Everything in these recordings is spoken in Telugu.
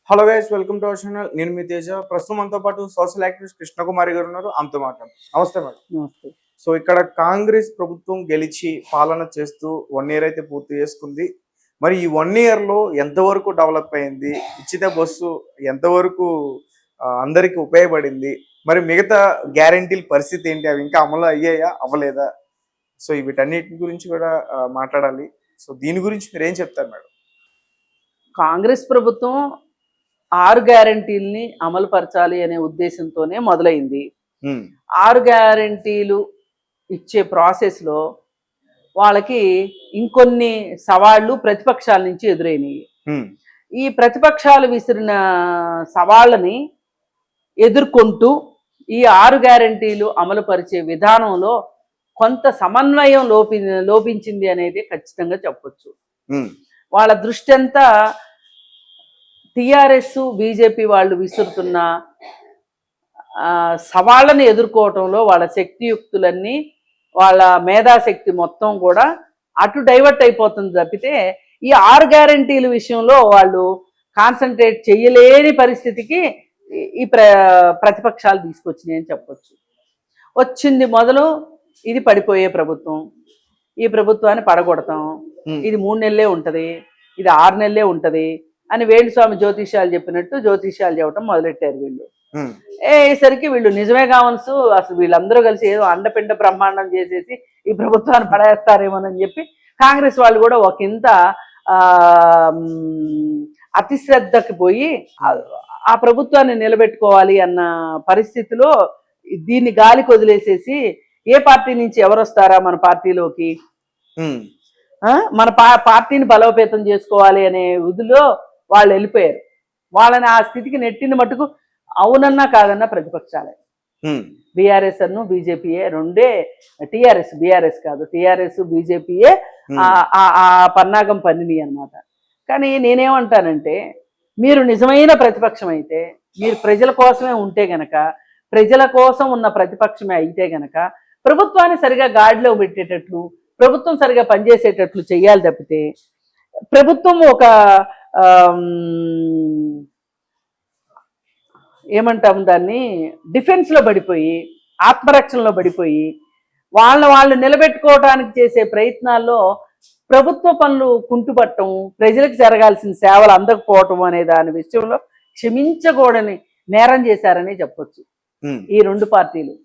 Hello guys, welcome to our channel. నేను మీ తేజ. ప్రస్తుతం మనతో పాటు సోషల్ యాక్టివిస్ట్ కృష్ణకుమారి గారు ఉన్నారు. ఆమెతో మాట్లాడు. నమస్తే మేడం. నమస్తే. సో ఇక్కడ కాంగ్రెస్ ప్రభుత్వం గెలిచి పాలన చేస్తూ 1 ఇయర్ అయితే పూర్తి చేసుకుంది. మరి ఈ 1 ఇయర్ లో ఎంతవరకు డెవలప్ అయింది? ఉచిత బస్సు ఎంతవరకు అందరికి ఉపయోగపడింది? మరి మిగతా గ్యారంటీల పరిస్థితి ఏంటి? అవి ఇంకా అమలు అయ్యాయా, అవ్వలేదా? సో వీటన్నిటి గురించి కూడా మాట్లాడాలి. సో దీని గురించి మీరు ఏం చెప్తారు మేడం? కాంగ్రెస్ ప్రభుత్వం 6 గ్యారంటీల్ని అమలు పరచాలి అనే ఉద్దేశంతోనే మొదలైంది. 6 గ్యారంటీలు ఇచ్చే ప్రాసెస్లో వాళ్ళకి ఇంకొన్ని సవాళ్లు ప్రతిపక్షాల నుంచి ఎదురైనవి. ఈ ప్రతిపక్షాలు విసిరిన సవాళ్ళని ఎదుర్కొంటూ ఈ 6 గ్యారంటీలు అమలు పరిచే విధానంలో కొంత సమన్వయం లోపించింది అనేది ఖచ్చితంగా చెప్పొచ్చు. వాళ్ళ దృష్టి అంతా టిఆర్ఎస్ బీజేపీ వాళ్ళు విసురుతున్న సవాళ్ళని ఎదుర్కోవటంలో వాళ్ళ శక్తియుక్తులన్నీ, వాళ్ళ మేధాశక్తి మొత్తం కూడా అటు డైవర్ట్ అయిపోతుంది తప్పితే ఈ 6 గ్యారంటీల విషయంలో వాళ్ళు కాన్సన్ట్రేట్ చేయలేని పరిస్థితికి ఈ ప్రతిపక్షాలు తీసుకొచ్చినాయి అని చెప్పొచ్చు. వచ్చింది మొదలు ఇది పడిపోయే ప్రభుత్వం, ఈ ప్రభుత్వాన్ని పడగొడతాం, ఇది 3 నెలలే ఉంటుంది, ఇది 6 నెలలే ఉంటుంది అని వేణుస్వామి జ్యోతిష్యాలు చెప్పినట్టు జ్యోతిష్యాలు చెప్పడం మొదలెట్టారు వీళ్ళు. అయ్యేసరికి వీళ్ళు నిజమే కావచ్చు, అసలు వీళ్ళందరూ కలిసి ఏదో అండపిండ బ్రహ్మాండం చేసేసి ఈ ప్రభుత్వాన్ని పడేస్తారేమోనని చెప్పి కాంగ్రెస్ వాళ్ళు కూడా ఒకంత అతిశ్రద్ధకి పోయి ఆ ప్రభుత్వాన్ని నిలబెట్టుకోవాలి అన్న పరిస్థితిలో దీన్ని గాలికి వదిలేసేసి ఏ పార్టీ నుంచి ఎవరు వస్తారా మన పార్టీలోకి, మన పార్టీని బలోపేతం చేసుకోవాలి అనే విధిలో వాళ్ళు వెళ్ళిపోయారు. వాళ్ళని ఆ స్థితికి నెట్టిన మటుకు అవునన్నా కాదన్నా ప్రతిపక్షాలే. బీఆర్ఎస్ అను బీజేపీయే రెండే, టీఆర్ఎస్ బీఆర్ఎస్ కాదు, టీఆర్ఎస్ బీజేపీయే ఆ పన్నాగం పన్నిని అనమాట. కానీ నేనేమంటానంటే, మీరు నిజమైన ప్రతిపక్షం అయితే, మీరు ప్రజల కోసమే ఉంటే గనక, ప్రజల కోసం ఉన్న ప్రతిపక్షమే అయితే గనక ప్రభుత్వాన్ని సరిగా గాడిలో పెట్టేటట్లు, ప్రభుత్వం సరిగా పనిచేసేటట్లు చెయ్యాలి తప్పితే ప్రభుత్వం ఒక ఏమంటాం దాన్ని డిఫెన్స్లో పడిపోయి, ఆత్మరక్షణలో పడిపోయి వాళ్ళు నిలబెట్టుకోవడానికి చేసే ప్రయత్నాల్లో ప్రభుత్వ పనులు కుంటుపట్టడం, ప్రజలకు జరగాల్సిన సేవలు అందకపోవటం అనే దాని విషయంలో క్షమించకూడని నేరం చేశారని చెప్పొచ్చు ఈ 2 పార్టీలు.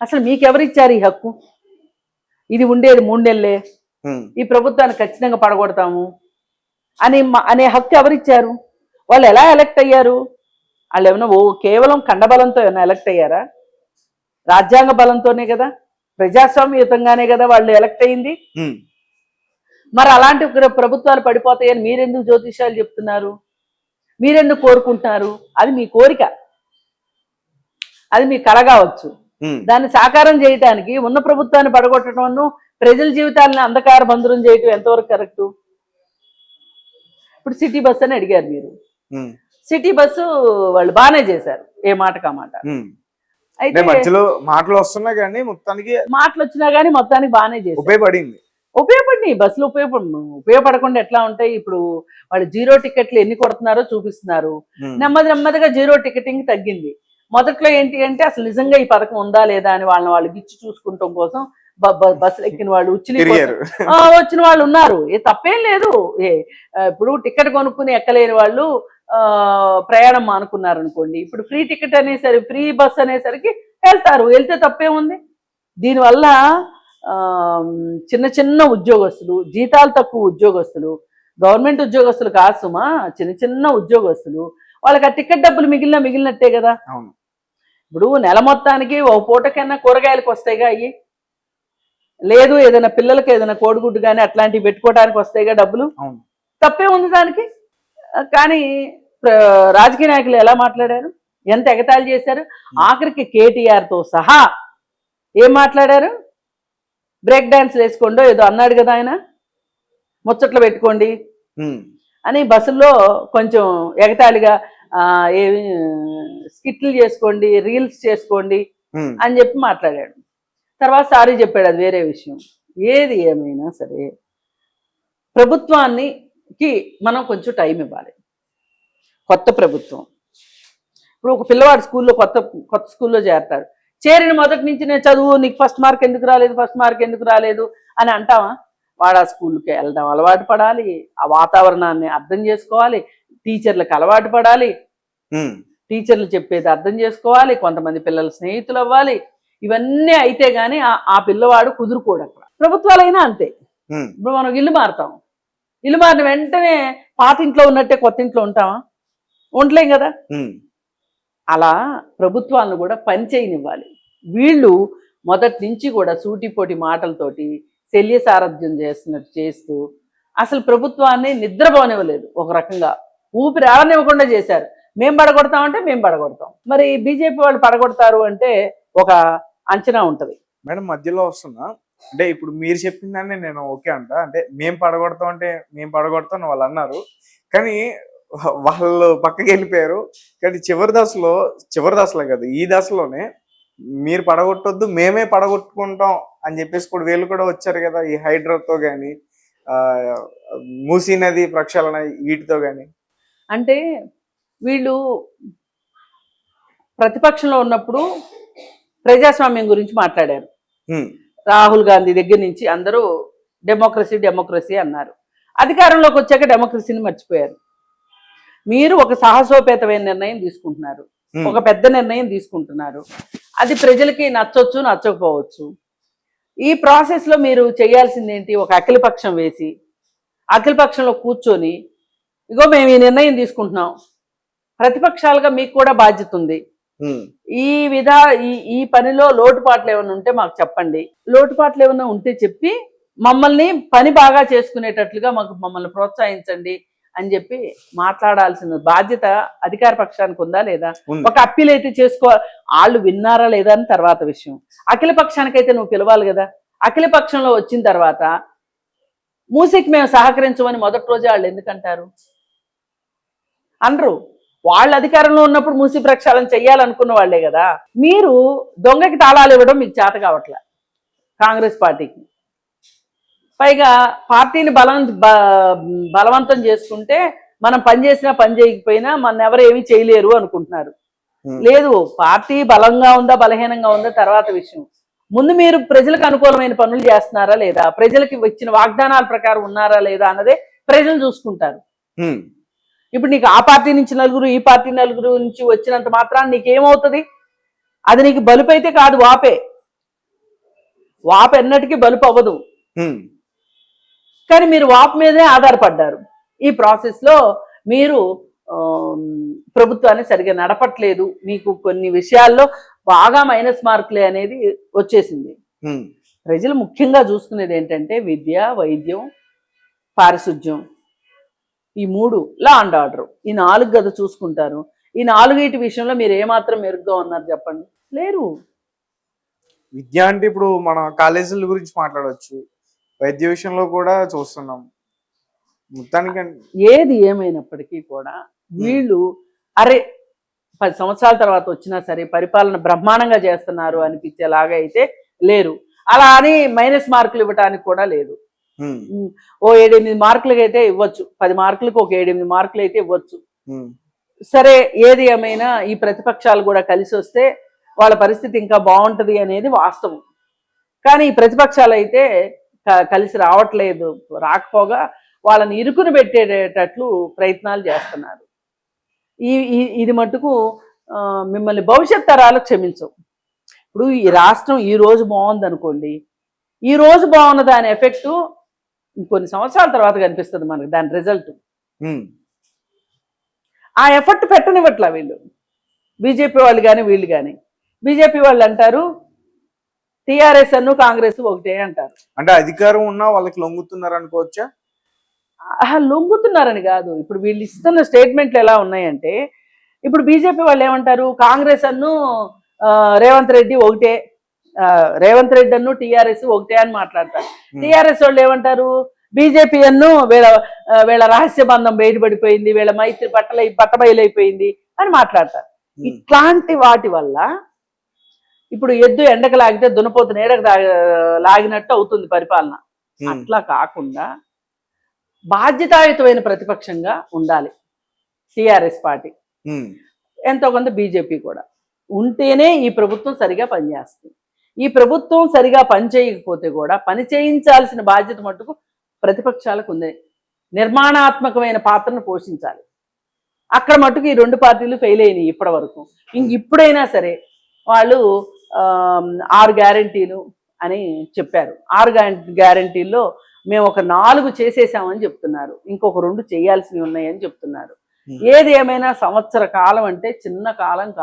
అసలు మీకెవరిచ్చారు ఈ హక్కు? ఇది ఉండేది 3 నెలలే, ఈ ప్రభుత్వాన్ని ఖచ్చితంగా పడగొడతాము అనే హక్కు ఎవరిచ్చారు? వాళ్ళు ఎలా ఎలక్ట్ అయ్యారు? వాళ్ళు ఏమైనా కేవలం కండబలంతో ఏమైనా ఎలక్ట్ అయ్యారా? రాజ్యాంగ బలంతోనే కదా, ప్రజాస్వామ్యయుతంగానే కదా వాళ్ళు ఎలక్ట్ అయింది. మరి అలాంటి ప్రభుత్వాలు పడిపోతాయని మీరెందుకు జ్యోతిషాలు చెప్తున్నారు? మీరెందుకు కోరుకుంటున్నారు? అది మీ కోరిక, అది మీ కల కావచ్చు. దాన్ని సాకారం చేయటానికి ఉన్న ప్రభుత్వాన్ని పడగొట్టడం, ప్రజల జీవితాలను అంధకార బంధురం చేయటం ఎంతవరకు కరెక్టు? ఇప్పుడు సిటీ బస్సు అని అడిగారు మీరు. సిటీ బస్సు వాళ్ళు బాగానే చేశారు, ఏ మాటకా మాట. అయితే మాటలు వస్తున్నా కానీ మొత్తానికి మాటలు వచ్చినా కానీ మొత్తానికి బాగానే చేశారు, ఉపయోగపడి బస్సులు ఉపయోగపడకుండా ఎట్లా ఉంటాయి? ఇప్పుడు వాళ్ళు 0 టికెట్లు ఎన్ని కొడుతున్నారో చూపిస్తున్నారు. నెమ్మదిగా 0 టికెటింగ్ తగ్గింది. మొదట్లో ఏంటి అంటే అసలు నిజంగా ఈ పథకం ఉందా లేదా అని వాళ్ళు గిచ్చి చూసుకుంటాం కోసం బస్సులు ఎక్కిన వాళ్ళు వచ్చిన వాళ్ళు ఉన్నారు. తప్పేం లేదు. ఇప్పుడు టికెట్ కొనుక్కుని ఎక్కలేని వాళ్ళు ప్రయాణం మానుకున్నారు అనుకోండి, ఇప్పుడు ఫ్రీ టికెట్ అనేసరికి, ఫ్రీ బస్ అనేసరికి వెళ్తారు. వెళ్తే తప్పేముంది? దీనివల్ల చిన్న ఉద్యోగస్తులు, జీతాలు తక్కువ ఉద్యోగస్తులు, గవర్నమెంట్ ఉద్యోగస్తులు కాదు సుమా, చిన్న ఉద్యోగస్తులు, వాళ్ళకి ఆ టికెట్ డబ్బులు మిగిలినట్టే కదా. ఇప్పుడు నెల మొత్తానికి ఒక పూటకైనా కూరగాయలకు వస్తాయిగా, అయ్యి లేదు ఏదైనా పిల్లలకి ఏదైనా కోడిగుడ్డు కానీ అట్లాంటివి పెట్టుకోవడానికి వస్తాయిగా డబ్బులు. తప్పే ఉంది దానికి. కానీ రాజకీయ నాయకులు ఎలా మాట్లాడారు, ఎంత ఎగతాళి చేశారు. ఆఖరికి కేటీఆర్తో సహా ఏం మాట్లాడారు? బ్రేక్ డాన్స్లు వేసుకోండో ఏదో అన్నాడు కదా ఆయన, ముచ్చట్లు పెట్టుకోండి అని బస్సుల్లో కొంచెం ఎగతాళిగా స్కిట్లు చేసుకోండి, రీల్స్ చేసుకోండి అని చెప్పి మాట్లాడాడు. తర్వాత సారీ చెప్పాడు, అది వేరే విషయం. ఏది ఏమైనా సరే ప్రభుత్వానికి మనం కొంచెం టైం ఇవ్వాలి. కొత్త ప్రభుత్వం. ఇప్పుడు ఒక పిల్లవాడు స్కూల్లో కొత్త స్కూల్లో చేరతాడు. చేరిన మొదటి నుంచి నేను చదువు, నీకు ఫస్ట్ మార్క్ ఎందుకు రాలేదు అని అంటావా? వాడు ఆ స్కూల్కి వెళ్ళడం అలవాటు పడాలి, ఆ వాతావరణాన్ని అర్థం చేసుకోవాలి, టీచర్లకు అలవాటు పడాలి, టీచర్లు చెప్పేది అర్థం చేసుకోవాలి, కొంతమంది పిల్లల స్నేహితులు అవ్వాలి. ఇవన్నీ అయితే గానీ ఆ పిల్లవాడు కుదురుకోడు అక్కడ. ప్రభుత్వాలైనా అంతే. ఇప్పుడు మనం ఇల్లు మారుతాం, ఇల్లు మారిన వెంటనే పాత ఇంట్లో ఉన్నట్టే కొత్త ఇంట్లో ఉంటామా? ఉండలేం కదా. అలా ప్రభుత్వాలను కూడా పని చేయనివ్వాలి. వీళ్ళు మొదటి నుంచి కూడా సూటిపోటి మాటలతోటి శల్య సారథ్యం చేస్తూ అసలు ప్రభుత్వాన్ని నిద్రపోనివ్వలేదు. ఒక రకంగా ఊపిరి ఆడనివ్వకుండా చేశారు. మేము పడగొడతామంటే మేము పడగొడతాం. మరి బీజేపీ వాళ్ళు పడగొడతారు అంటే ఒక అంచనా ఉంటది. మేడం మధ్యలో వస్తున్నా, అంటే ఇప్పుడు మీరు చెప్పిందాన్ని నేను ఓకే అంట, అంటే మేము పడగొడతాం వాళ్ళు అన్నారు, కానీ వాళ్ళు పక్కకి వెళ్ళిపోయారు. కానీ చివరి దశలో కాదు, ఈ దశలోనే మీరు పడగొట్టొద్దు మేమే పడగొట్టుకుంటాం అని చెప్పేసి కూడా వీళ్ళు కూడా వచ్చారు కదా, ఈ హైడ్రాతో కానీ మూసీ నది ప్రక్షాళన వీటితో కానీ. అంటే వీళ్ళు ప్రతిపక్షంలో ఉన్నప్పుడు ప్రజాస్వామ్యం గురించి మాట్లాడారు. రాహుల్ గాంధీ దగ్గర నుంచి అందరూ డెమోక్రసీ అన్నారు. అధికారంలోకి వచ్చాక డెమోక్రసీని మర్చిపోయారు. మీరు ఒక సాహసోపేతమైన నిర్ణయం తీసుకుంటున్నారు, ఒక పెద్ద నిర్ణయం తీసుకుంటున్నారు. అది ప్రజలకి నచ్చొచ్చు, నచ్చకపోవచ్చు. ఈ ప్రాసెస్లో మీరు చేయాల్సింది ఏంటి? ఒక అఖిలపక్షం వేసి అఖిలపక్షంలో కూర్చొని, ఇగో మేము ఈ నిర్ణయం తీసుకుంటున్నాం, ప్రతిపక్షాలుగా మీకు కూడా బాధ్యత ఉంది, ఈ పనిలో లోటుపాట్లు ఏమైనా ఉంటే మాకు చెప్పండి, లోటుపాట్లు ఏమైనా ఉంటే చెప్పి మమ్మల్ని పని బాగా చేసుకునేటట్లుగా మమ్మల్ని ప్రోత్సహించండి అని చెప్పి మాట్లాడాల్సిన బాధ్యత అధికార పక్షానికి ఉందా లేదా? ఒక అప్పీల్ అయితే వాళ్ళు విన్నారా లేదా అని తర్వాత విషయం. అఖిల పక్షానికైతే నువ్వు పిలవాలి కదా. అఖిల పక్షంలో వచ్చిన తర్వాత మూసీకి మేము సహకరించమని మొదటి రోజే వాళ్ళు ఎందుకంటారు? అనరు. వాళ్ళ అధికారంలో ఉన్నప్పుడు మూసీ ప్రక్షాళన చెయ్యాలనుకున్న వాళ్లే కదా. మీరు దొంగకి తాళాలు ఇవ్వడం మీకు చేత కావట్లే కాంగ్రెస్ పార్టీకి. పైగా పార్టీని బలవంతం చేసుకుంటే మనం పని చేసినా పని చేయకపోయినా మన ఎవరు ఏమీ చేయలేరు అనుకుంటున్నారు. లేదు, పార్టీ బలంగా ఉందా బలహీనంగా ఉందా తర్వాత విషయం. ముందు మీరు ప్రజలకు అనుకూలమైన పనులు చేస్తున్నారా లేదా, ప్రజలకి ఇచ్చిన వాగ్దానాల ప్రకారం ఉన్నారా లేదా అన్నదే ప్రజలు చూసుకుంటారు. ఇప్పుడు నీకు ఆ పార్టీ నుంచి నలుగురు, ఈ పార్టీ నలుగురు నుంచి వచ్చినంత మాత్రాన్ని నీకేమవుతుంది? అది నీకు బలుపు అయితే కాదు, వాపు ఎన్నటికీ బలుపు అవ్వదు. కానీ మీరు వాపు మీదే ఆధారపడ్డారు. ఈ ప్రాసెస్లో మీరు ప్రభుత్వాన్ని సరిగా నడపట్లేదు, మీకు కొన్ని విషయాల్లో బాగా మైనస్ మార్కులే అనేది వచ్చేసింది. ప్రజలు ముఖ్యంగా చూసుకునేది ఏంటంటే విద్య, వైద్యం, పారిశుధ్యం, ఈ 3, లా అండ్ ఆర్డర్, ఈ 4 గది చూసుకుంటారు. ఈ 4 విషయంలో మీరు ఏమాత్రం మెరుగ్గా ఉన్నారు చెప్పండి? లేరు. విద్య అంటే ఇప్పుడు మన కాలేజీల గురించి మాట్లాడవచ్చు, వైద్య విషయంలో కూడా చూస్తున్నాం. మొత్తానికి ఏది ఏమైనప్పటికీ కూడా వీళ్ళు 10 సంవత్సరాల తర్వాత వచ్చినా సరే పరిపాలన బ్రహ్మాండంగా చేస్తున్నారు అనిపించేలాగా అయితే లేరు. అలా అని మైనస్ మార్కులు ఇవ్వడానికి కూడా లేదు. ఓ 7-8 మార్కులకి అయితే ఇవ్వచ్చు, 10 మార్కులకు ఒక 7-8 మార్కులు అయితే ఇవ్వచ్చు. సరే, ఏది ఏమైనా ఈ ప్రతిపక్షాలు కూడా కలిసి వస్తే వాళ్ళ పరిస్థితి ఇంకా బాగుంటది అనేది వాస్తవం. కానీ ఈ ప్రతిపక్షాలు అయితే కలిసి రావట్లేదు, రాకపోగా వాళ్ళని ఇరుకుని పెట్టేటట్లు ప్రయత్నాలు చేస్తున్నారు. ఇది మటుకు మిమ్మల్ని భవిష్యత్ తరాలు క్షమించవు. ఇప్పుడు ఈ రాష్ట్రం ఈ రోజు బాగుంది అనుకోండి, ఈ రోజు బాగున్న దాని ఎఫెక్టు ఇంకొన్ని సంవత్సరాల తర్వాత కనిపిస్తుంది మనకు, దాని రిజల్ట్. ఆ ఎఫర్ట్ పెట్టనివ్వట్లా వీళ్ళు, బీజేపీ వాళ్ళు కానీ వీళ్ళు కానీ. బీజేపీ వాళ్ళు అంటారు టీఆర్ఎస్ అను కాంగ్రెస్ ఒకటే అంటారు. అంటే అధికారం ఉన్నా వాళ్ళకి లొంగుతున్నారు అనుకోవచ్చా? లొంగుతున్నారని కాదు, ఇప్పుడు వీళ్ళు ఇస్తున్న స్టేట్మెంట్లు ఎలా ఉన్నాయంటే, ఇప్పుడు బీజేపీ వాళ్ళు ఏమంటారు, కాంగ్రెస్ అను రేవంత్ రెడ్డి ఒకటే, రేవంత్ రెడ్డి అను టీఆర్ఎస్ ఒకటే అని మాట్లాడతారు. టీఆర్ఎస్ వాళ్ళు ఏమంటారు, బీజేపీ అను వీళ్ళ రహస్య బంధం బయటపడిపోయింది, వీళ్ళ మైత్రి పట్టబయలైపోయింది అని మాట్లాడతారు. ఇట్లాంటి వాటి వల్ల ఇప్పుడు ఎద్దు ఎండకు లాగితే దున్నపోతు నీడకు లాగినట్టు అవుతుంది పరిపాలన. అట్లా కాకుండా బాధ్యతాయుతమైన ప్రతిపక్షంగా ఉండాలి. టిఆర్ఎస్ పార్టీ, ఉమ్, ఎంతో కొంత బీజేపీ కూడా ఉంటేనే ఈ ప్రభుత్వం సరిగా పనిచేస్తుంది. ఈ ప్రభుత్వం సరిగా పనిచేయకపోతే కూడా పని చేయించాల్సిన బాధ్యత మటుకు ప్రతిపక్షాలకు ఉంది. నిర్మాణాత్మకమైన పాత్రను పోషించాలి. అక్కడ మటుకు ఈ రెండు పార్టీలు ఫెయిల్ అయినాయి ఇప్పటి వరకు. ఇప్పుడైనా సరే వాళ్ళు 6 గ్యారంటీలు అని చెప్పారు. 6 గ్యారంటీల్లో మేము ఒక 4 చేసేసామని చెప్తున్నారు, ఇంకొక 2 చేయాల్సినవి ఉన్నాయని చెప్తున్నారు. ఏది ఏమైనా సంవత్సర కాలం అంటే చిన్న కాలం కాదు.